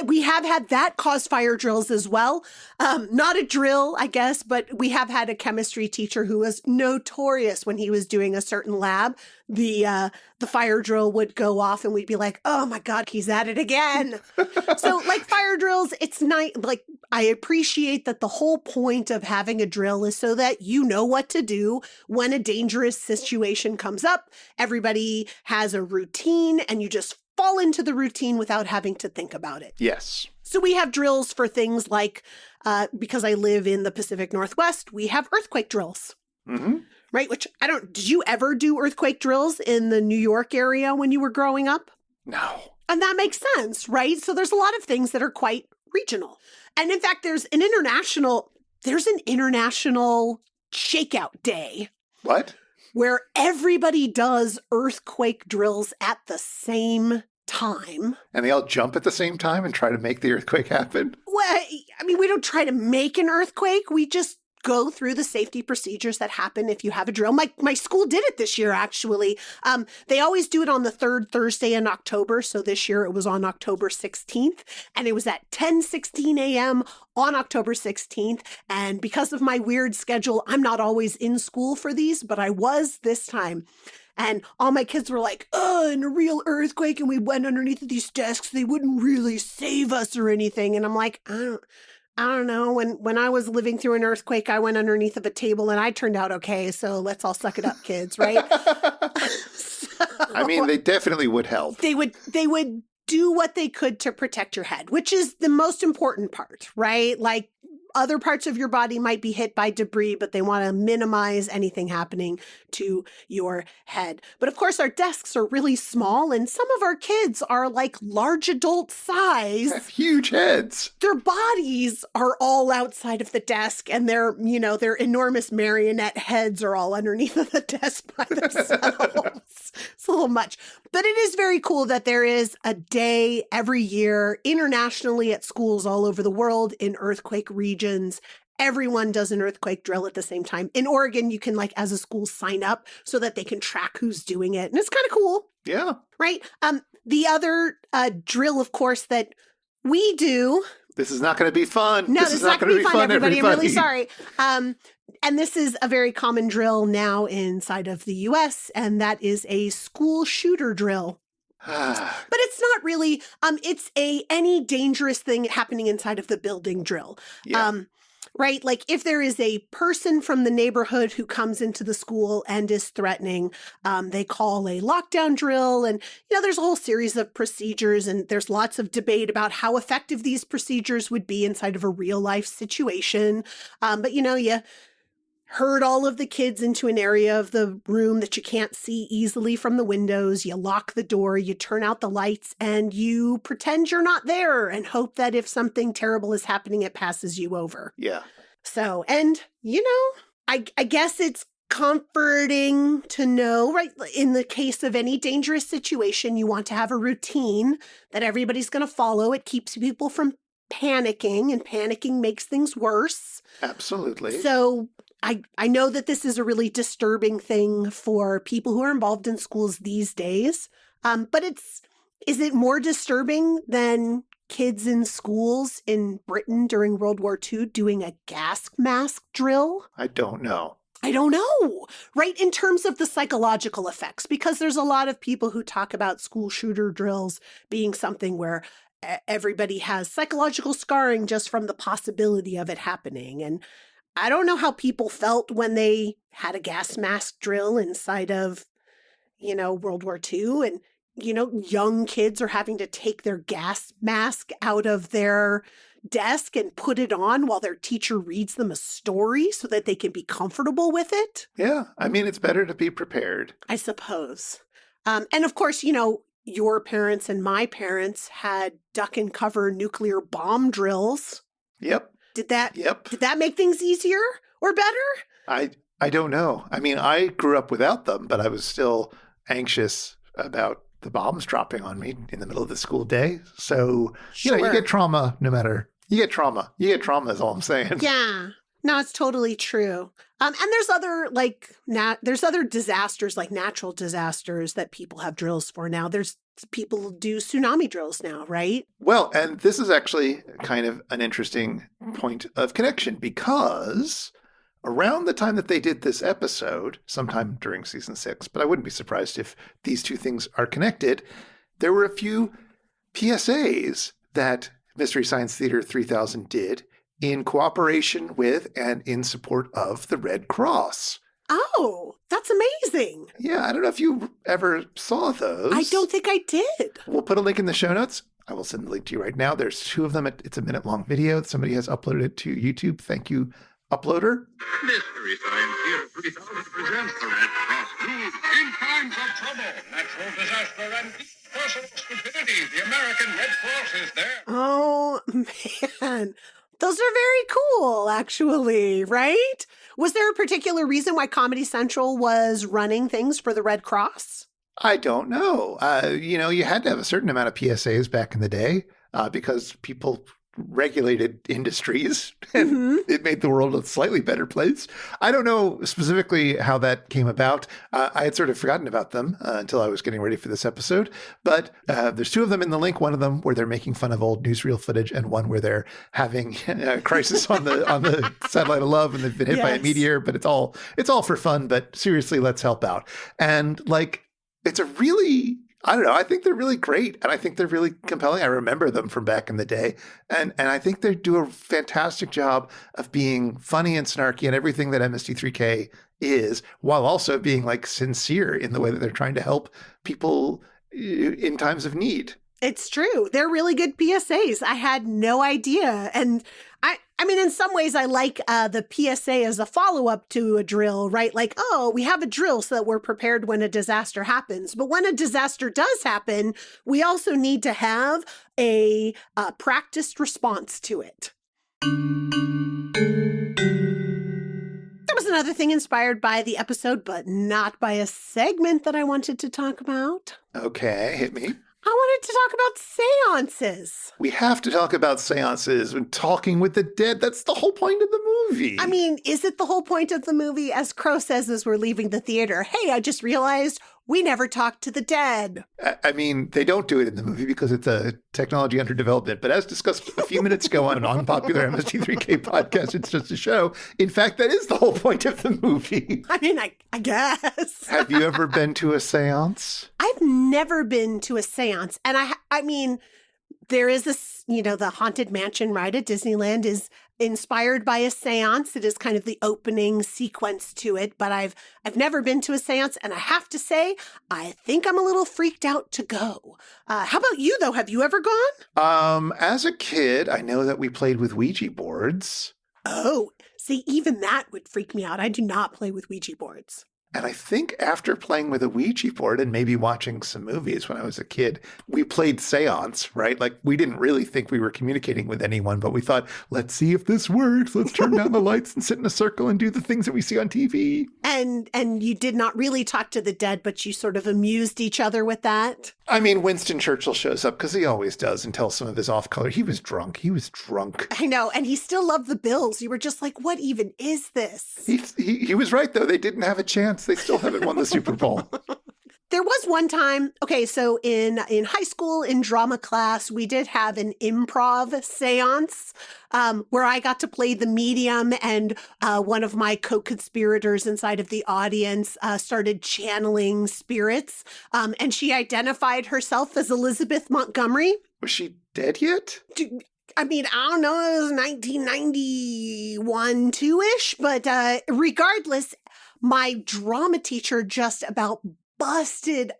We have had that cause fire drills as well. Not a drill, I guess, but we have had a chemistry teacher who was notorious when he was doing a certain lab. The fire drill would go off and we'd be like, oh my God, he's at it again. So like fire drills, it's nice. Like I appreciate that the whole point of having a drill is so that you know what to do when a dangerous situation comes up. Everybody has a routine and you just fall into the routine without having to think about it. Yes. So we have drills for things like, because I live in the Pacific Northwest, we have earthquake drills. Mm-hmm. Right? Which did you ever do earthquake drills in the New York area when you were growing up? No. And that makes sense, right? So there's a lot of things that are quite regional. And in fact, there's an international shakeout day. What? Where everybody does earthquake drills at the same time. And they all jump at the same time and try to make the earthquake happen? Well, we don't try to make an earthquake. We just go through the safety procedures that happen if you have a drill. My school did it this year, actually. They always do it on the third Thursday in October. So this year it was on October 16th. And it was at 10:16 a.m. on October 16th. And because of my weird schedule, I'm not always in school for these, but I was this time. And all my kids were like, oh, in a real earthquake, and we went underneath of these desks, they wouldn't really save us or anything. And I'm like, I don't know. When I was living through an earthquake, I went underneath of a table and I turned out okay. So let's all suck it up, kids, right? They definitely would help. They would do what they could to protect your head, which is the most important part, right? Like other parts of your body might be hit by debris, but they want to minimize anything happening to your head. But of course, our desks are really small and some of our kids are like large adult size. They have huge heads. Their bodies are all outside of the desk and their enormous marionette heads are all underneath of the desk by themselves. It's a little much. But it is very cool that there is a day every year internationally at schools all over the world in earthquake regions. Everyone does an earthquake drill at the same time. In Oregon, you can as a school sign up so that they can track who's doing it. And it's kind of cool. Yeah. Right? The other drill, of course, that we do. This is not going to be fun. No, this is not going to be fun, everybody. I'm really sorry. And this is a very common drill now inside of the U.S., and that is a school shooter drill. But it's not really, it's any dangerous thing happening inside of the building drill. Yeah. Right? Like if there is a person from the neighborhood who comes into the school and is threatening, they call a lockdown drill. And, there's a whole series of procedures and there's lots of debate about how effective these procedures would be inside of a real life situation. But, you herd all of the kids into an area of the room that you can't see easily from the windows. You lock the door, you turn out the lights, and you pretend you're not there and hope that if something terrible is happening, it passes you over. Yeah. So, and, I guess it's comforting to know, right? In the case of any dangerous situation, you want to have a routine that everybody's going to follow. It keeps people from panicking, and panicking makes things worse. Absolutely. So I know that this is a really disturbing thing for people who are involved in schools these days. But is it more disturbing than kids in schools in Britain during World War II doing a gas mask drill? I don't know. I don't know, right? In terms of the psychological effects, because there's a lot of people who talk about school shooter drills being something where everybody has psychological scarring just from the possibility of it happening. And I don't know how people felt when they had a gas mask drill inside of, World War II. And, young kids are having to take their gas mask out of their desk and put it on while their teacher reads them a story so that they can be comfortable with it. Yeah, I mean, it's better to be prepared. I suppose. And of course, your parents and my parents had duck and cover nuclear bomb drills. Yep. Did that Yep. Did that make things easier or better? I don't know. I mean, I grew up without them, but I was still anxious about the bombs dropping on me in the middle of the school day. So, you get trauma no matter. You get trauma. You get trauma is all I'm saying. Yeah. No, it's totally true. And there's other there's other disasters, like natural disasters, that people have drills for now. There's people do tsunami drills now, right? Well, and this is actually kind of an interesting point of connection, because around the time that they did this episode, sometime during season 6, but I wouldn't be surprised if these two things are connected, there were a few PSAs that Mystery Science Theater 3000 did in cooperation with and in support of the Red Cross. Oh, that's amazing. Yeah, I don't know if you ever saw those. I don't think I did. We'll put a link in the show notes. I will send the link to you right now. There's 2 of them. It's a minute-long video. Somebody has uploaded it to YouTube. Thank you, uploader. Mystery Science Theater 3000 presents the Red Cross News. In times of trouble, natural disaster, and personal stupidity, the American Red Cross is there. Oh, man. Those are very cool, actually, right? Was there a particular reason why Comedy Central was running things for the Red Cross? I don't know. You had to have a certain amount of PSAs back in the day because people regulated industries and it made the world a slightly better place. I don't know specifically how that came about. I had sort of forgotten about them until I was getting ready for this episode. But there's 2 of them in the link. One of them where they're making fun of old newsreel footage, and one where they're having a crisis on the satellite of love and they've been hit by a meteor. But it's all for fun. But seriously, let's help out. And it's a really, I don't know, I think they're really great. And I think they're really compelling. I remember them from back in the day. And I think they do a fantastic job of being funny and snarky and everything that MST3K is, while also being sincere in the way that they're trying to help people in times of need. It's true. They're really good PSAs. I had no idea. And I mean, in some ways, I like the PSA as a follow-up to a drill, right? We have a drill so that we're prepared when a disaster happens. But when a disaster does happen, we also need to have a practiced response to it. There was another thing inspired by the episode, but not by a segment that I wanted to talk about. Okay, hit me. I wanted to talk about seances. We have to talk about seances and talking with the dead. That's the whole point of the movie. I mean, is it the whole point of the movie? As Crow says as we're leaving the theater, hey, I just realized we never talked to the dead. I mean, they don't do it in the movie because it's a technology under development. But as discussed a few minutes ago on an unpopular MST3K podcast, It's Just a Show. In fact, that is the whole point of the movie. I mean, I guess. Have you ever been to a seance? I've never been to a seance. And I mean, there is this, the Haunted Mansion ride at Disneyland is inspired by a seance. It is kind of the opening sequence to it, but I've never been to a seance, and I have to say, I think I'm a little freaked out to go. How about you, though? Have you ever gone? As a kid, I know that we played with Ouija boards. Oh, see, even that would freak me out. I do not play with Ouija boards. And I think after playing with a Ouija board and maybe watching some movies when I was a kid, we played seance, right? Like we didn't really think we were communicating with anyone, but we thought, let's see if this works. Let's turn down the lights and sit in a circle and do the things that we see on TV. And you did not really talk to the dead, but you sort of amused each other with that. I mean, Winston Churchill shows up because he always does and tells some of his off color. He was drunk. I know. And he still loved the Bills. You were just like, what even is this? He was right, though. They didn't have a chance. They still haven't won the Super Bowl. There was one time, okay, so in high school, in drama class, we did have an improv seance where I got to play the medium, and one of my co-conspirators inside of the audience started channeling spirits, and she identified herself as Elizabeth Montgomery. Was she dead yet? I mean, I don't know, it was 1991, 2-ish, but regardless, my drama teacher just about busted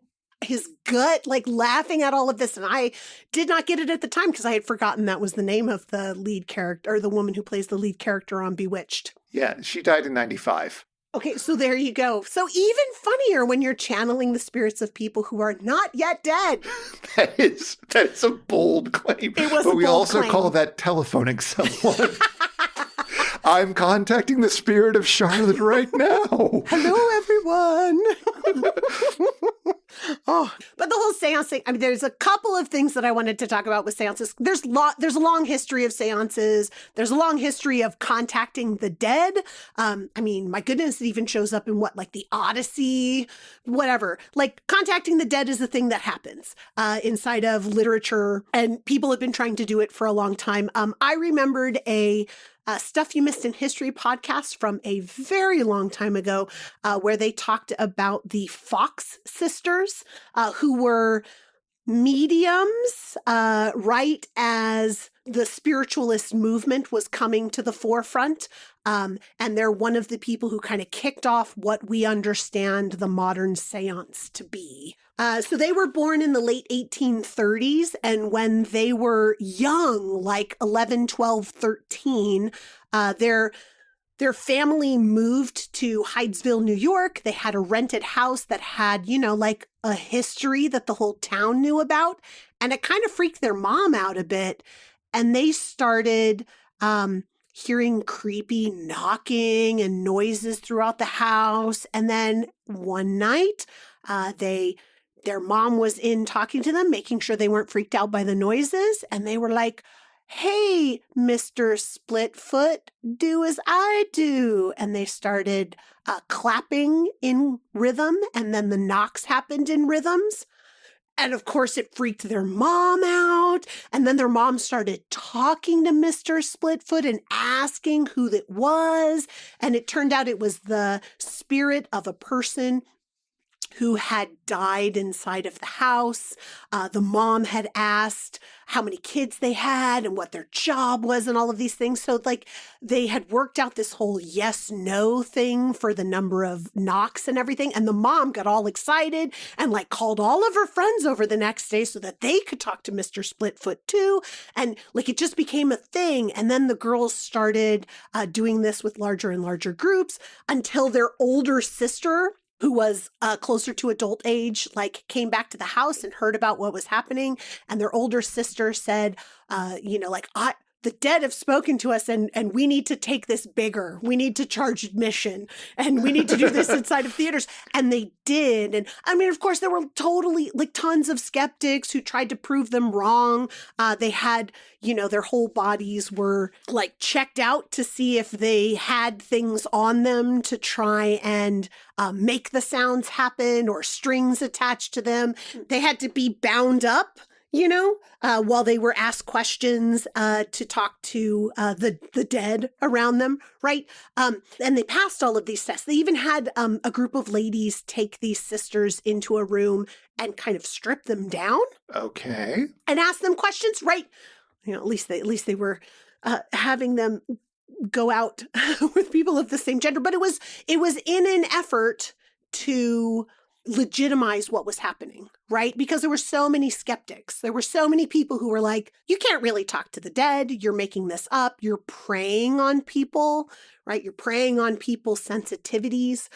his gut, like laughing at all of this. And I did not get it at the time because I had forgotten that was the name of the lead character, or the woman who plays the lead character on Bewitched. Yeah, she died in 95. Okay, so there you go. So even funnier when you're channeling the spirits of people who are not yet dead. That is a bold claim. It was but a we bold also claim. call that telephoning someone. I'm contacting the spirit of Charlotte right now. Hello, everyone. Oh, but the whole seance thing, I mean, there's a couple of things that I wanted to talk about with seances. There's a long history of seances. There's a long history of contacting the dead. I mean, my goodness, it even shows up in like the Odyssey, whatever. Like contacting the dead is the thing that happens inside of literature, and people have been trying to do it for a long time. I remembered a Stuff You Missed in History podcast from a very long time ago, where they talked about the Fox sisters, who were mediums right as the spiritualist movement was coming to the forefront. And they're one of the people who kind of kicked off what we understand the modern seance to be. So they were born in the late 1830s, and when they were young, like 11, 12, 13, their family moved to Hydesville, New York. They had a rented house that had, like a history that the whole town knew about, and it kind of freaked their mom out a bit, and they started hearing creepy knocking and noises throughout the house. And then one night, their mom was in talking to them, making sure they weren't freaked out by the noises. And they were like, "Hey, Mr. Splitfoot, do as I do." And they started clapping in rhythm. And then the knocks happened in rhythms. And of course, it freaked their mom out. And then their mom started talking to Mr. Splitfoot and asking who it was. And it turned out it was the spirit of a person who had died inside of the house. The mom had asked how many kids they had and what their job was and all of these things. So like they had worked out this whole yes-no thing for the number of knocks and everything. And the mom got all excited and like called all of her friends over the next day so that they could talk to Mr. Splitfoot too. And like it just became a thing. And then the girls started doing this with larger and larger groups until their older sister, who was closer to adult age, like came back to the house and heard about what was happening. And their older sister said, the dead have spoken to us and we need to take this bigger. We need to charge admission and we need to do this inside of theaters. And they did. And I mean, of course, there were totally like tons of skeptics who tried to prove them wrong. They had, their whole bodies were like checked out to see if they had things on them to try and make the sounds happen or strings attached to them. They had to be bound up, while they were asked questions to talk to the dead around them, right? And they passed all of these tests. They even had a group of ladies take these sisters into a room and kind of strip them down. Okay. And ask them questions, right? At least they were having them go out with people of the same gender. But it was in an effort to legitimize what was happening, right? Because there were so many skeptics. There were so many people who were like, you can't really talk to the dead. You're making this up. You're preying on people, right? You're preying on people's sensitivities.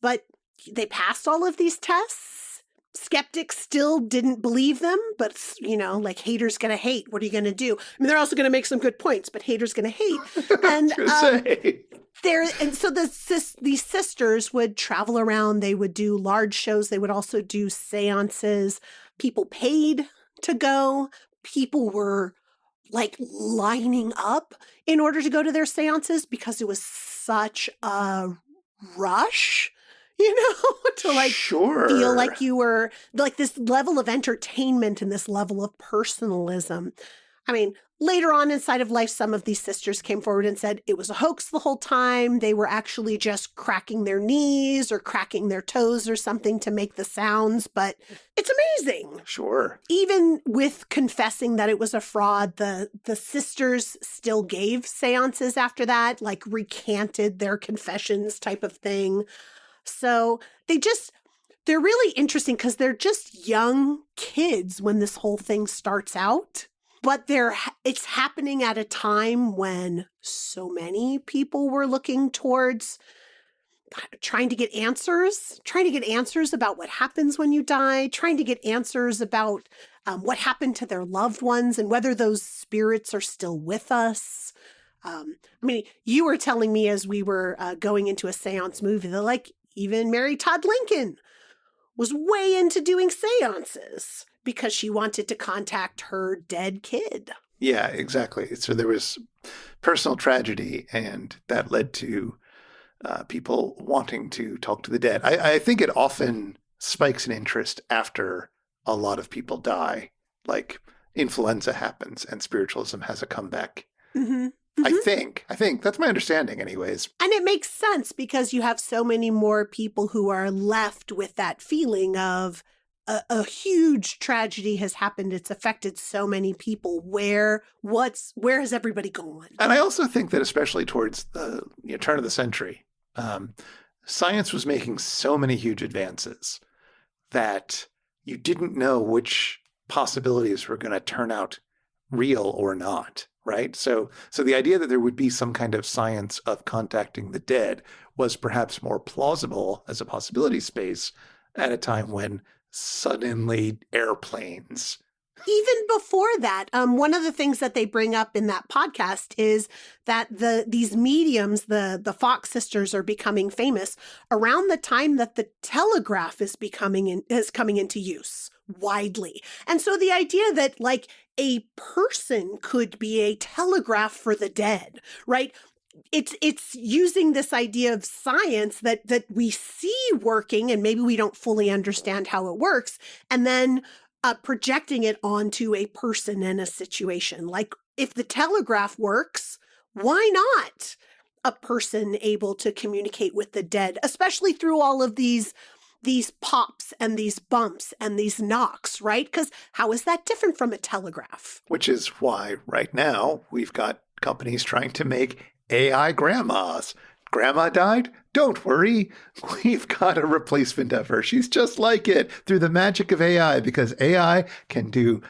But they passed all of these tests. Skeptics still didn't believe them, but, like haters gonna hate. What are you gonna do? I mean, they're also gonna make some good points, but haters gonna hate. And so these sisters would travel around. They would do large shows. They would also do seances. People paid to go. People were like lining up in order to go to their seances because it was such a rush, to feel like you were like this level of entertainment and this level of personalism. I mean, later on inside of life, some of these sisters came forward and said it was a hoax the whole time. They were actually just cracking their knees or cracking their toes or something to make the sounds. But it's amazing. Sure. Even with confessing that it was a fraud, the sisters still gave seances after that, like recanted their confessions type of thing. So they're really interesting because they're just young kids when this whole thing starts out. But it's happening at a time when so many people were looking towards trying to get answers about what happens when you die, trying to get answers about what happened to their loved ones and whether those spirits are still with us. I mean, you were telling me as we were going into a seance movie that like even Mary Todd Lincoln was way into doing seances because she wanted to contact her dead kid. Yeah, exactly. So there was personal tragedy, and that led to people wanting to talk to the dead. I think it often spikes in interest after a lot of people die. Like influenza happens and spiritualism has a comeback. Mm-hmm. Mm-hmm. I think that's my understanding anyways. And it makes sense because you have so many more people who are left with that feeling of a huge tragedy has happened. It's affected so many people. Where has everybody gone? And I also think that especially towards the turn of the century, science was making so many huge advances that you didn't know which possibilities were going to turn out real or not. Right. So the idea that there would be some kind of science of contacting the dead was perhaps more plausible as a possibility space at a time when suddenly airplanes. Even before that, one of the things that they bring up in that podcast is that these mediums, the Fox sisters, are becoming famous around the time that the telegraph is coming into use widely. And so the idea that like a person could be a telegraph for the dead, right? It's using this idea of science that we see working, and maybe we don't fully understand how it works, and then projecting it onto a person in a situation. Like if the telegraph works, why not a person able to communicate with the dead, especially through all of these pops and these bumps and these knocks, right? Because how is that different from a telegraph? Which is why right now we've got companies trying to make AI grandmas. Grandma died? Don't worry. We've got a replacement of her. She's just like it through the magic of AI, because AI can do,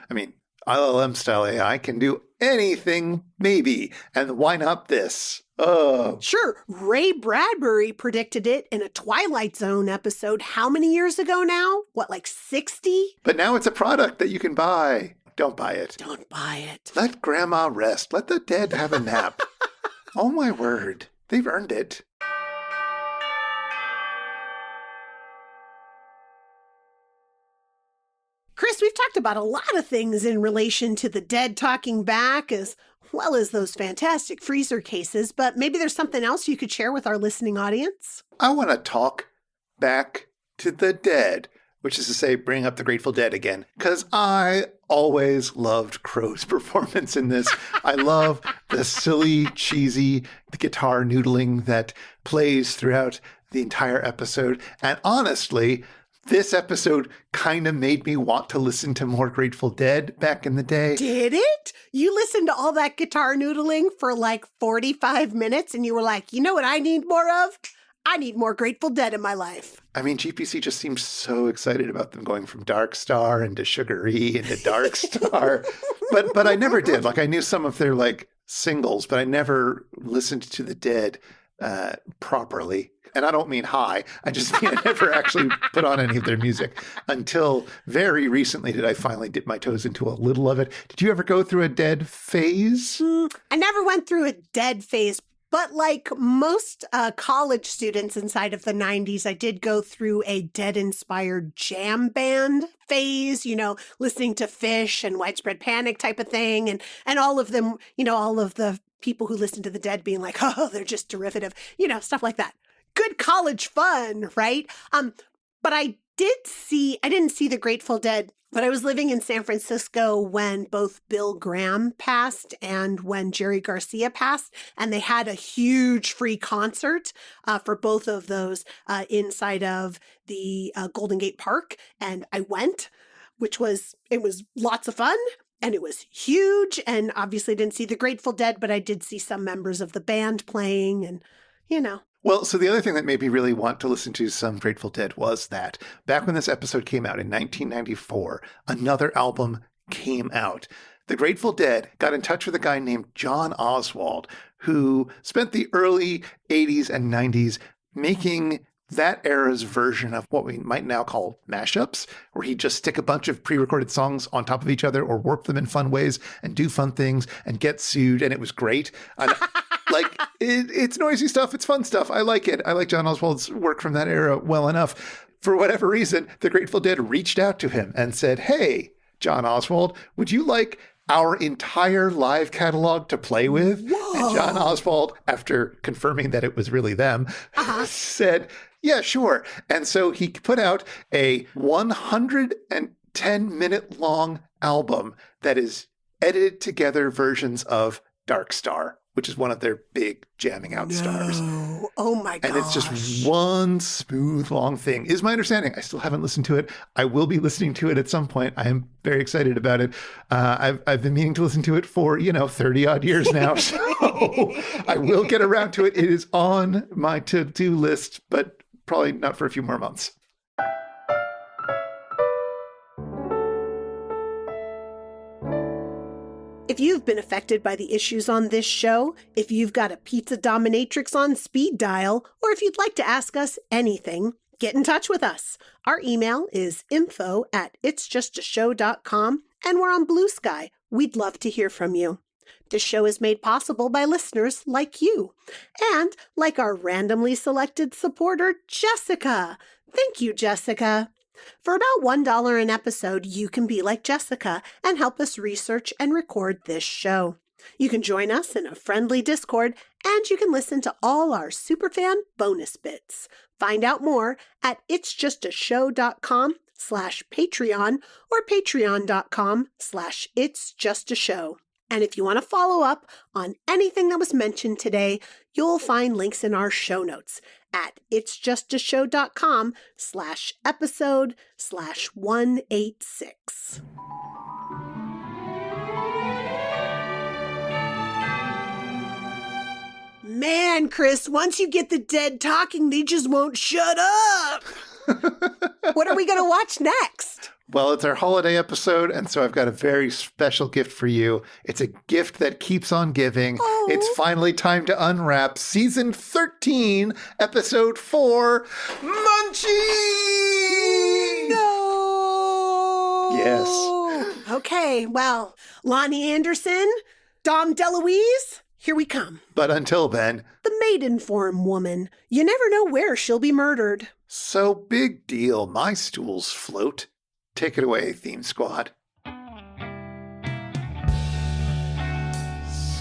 LLM style AI can do anything, maybe. And why not this? Oh. Sure. Ray Bradbury predicted it in a Twilight Zone episode how many years ago now? What, like 60? But now it's a product that you can buy. Don't buy it. Don't buy it. Let grandma rest. Let the dead have a nap. Oh my word. They've earned it. Chris, we've talked about a lot of things in relation to the dead talking back, as well as those fantastic freezer cases, but maybe there's something else you could share with our listening audience? I want to talk back to the dead, which is to say, bring up the Grateful Dead again, because I always loved Crow's performance in this. I love the silly, cheesy guitar noodling that plays throughout the entire episode. And honestly, this episode kind of made me want to listen to more Grateful Dead back in the day. Did it? You listened to all that guitar noodling for like 45 minutes and you were like, you know what I need more of? I need more Grateful Dead in my life. GPC just seemed so excited about them going from Dark Star into Sugary into Dark Star. but I never did. Like I knew some of their like singles, but I never listened to the Dead properly. And I don't mean high. I just mean I never actually put on any of their music until very recently did I finally dip my toes into a little of it. Did you ever go through a Dead phase? I never went through a Dead phase, but like most college students inside of the 90s, I did go through a Dead-inspired jam band phase, listening to Fish and Widespread Panic type of thing. And all of them, all of the people who listened to the Dead being like, oh, they're just derivative, stuff like that. Good college fun, right? But I didn't see the Grateful Dead, but I was living in San Francisco when both Bill Graham passed and when Jerry Garcia passed, and they had a huge free concert for both of those inside of the Golden Gate Park, and I went, it was lots of fun. And it was huge, and obviously didn't see the Grateful Dead, but I did see some members of the band playing, and Well, so the other thing that made me really want to listen to some Grateful Dead was that back when this episode came out in 1994, another album came out. The Grateful Dead got in touch with a guy named John Oswald, who spent the early 80s and 90s making that era's version of what we might now call mashups, where he'd just stick a bunch of pre-recorded songs on top of each other or warp them in fun ways and do fun things and get sued, and it was great. And it's noisy stuff. It's fun stuff. I like it. I like John Oswald's work from that era well enough. For whatever reason, the Grateful Dead reached out to him and said, hey, John Oswald, would you like our entire live catalog to play with? Whoa. And John Oswald, after confirming that it was really them, said, yeah, sure. And so he put out a 110-minute long album that is edited together versions of Dark Star, which is one of their big jamming out stars. Oh my gosh. And it's just one smooth, long thing, is my understanding. I still haven't listened to it. I will be listening to it at some point. I am very excited about it. I've been meaning to listen to it for, 30 odd years now. So I will get around to it. It is on my to-do list, but probably not for a few more months. If you've been affected by the issues on this show, if you've got a pizza dominatrix on speed dial, or if you'd like to ask us anything, get in touch with us. Our email is info@itsjustashow.com, and we're on Blue Sky. We'd love to hear from you. This show is made possible by listeners like you, and like our randomly selected supporter, Jessica. Thank you, Jessica. For about $1 an episode, you can be like Jessica and help us research and record this show. You can join us in a friendly Discord, and you can listen to all our superfan bonus bits. Find out more at itsjustashow.com/Patreon or patreon.com/itsjustashow. And if you want to follow up on anything that was mentioned today, you'll find links in our show notes at itsjustashow.com/episode/186. Man, Chris, once you get the Dead talking, they just won't shut up. What are we going to watch next? Well, it's our holiday episode, and so I've got a very special gift for you. It's a gift that keeps on giving. Oh. It's finally time to unwrap Season 13, Episode 4, Munchie! No! Yes. Okay, well, Lonnie Anderson, Dom DeLuise, here we come. But until then, the maiden form woman. You never know where she'll be murdered. So big deal, my stools float. Take it away, Theme Squad.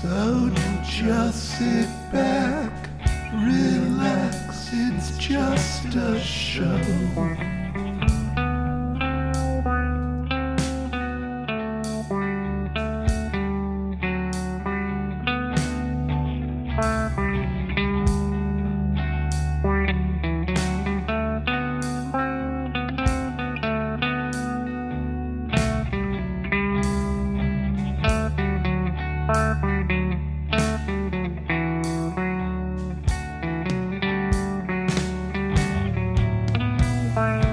So just sit back, relax, it's just a show. Bye.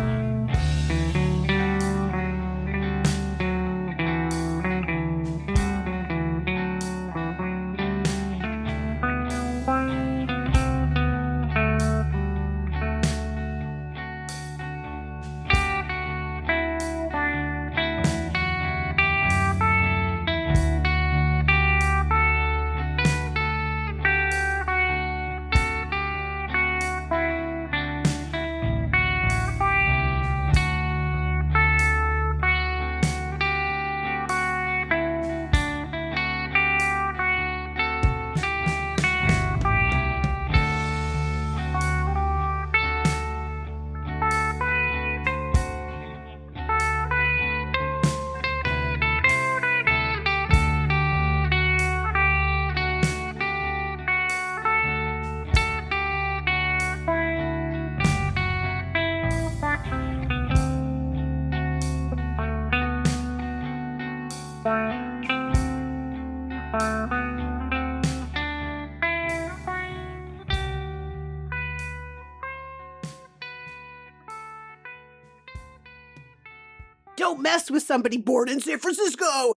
Don't mess with somebody bored in San Francisco.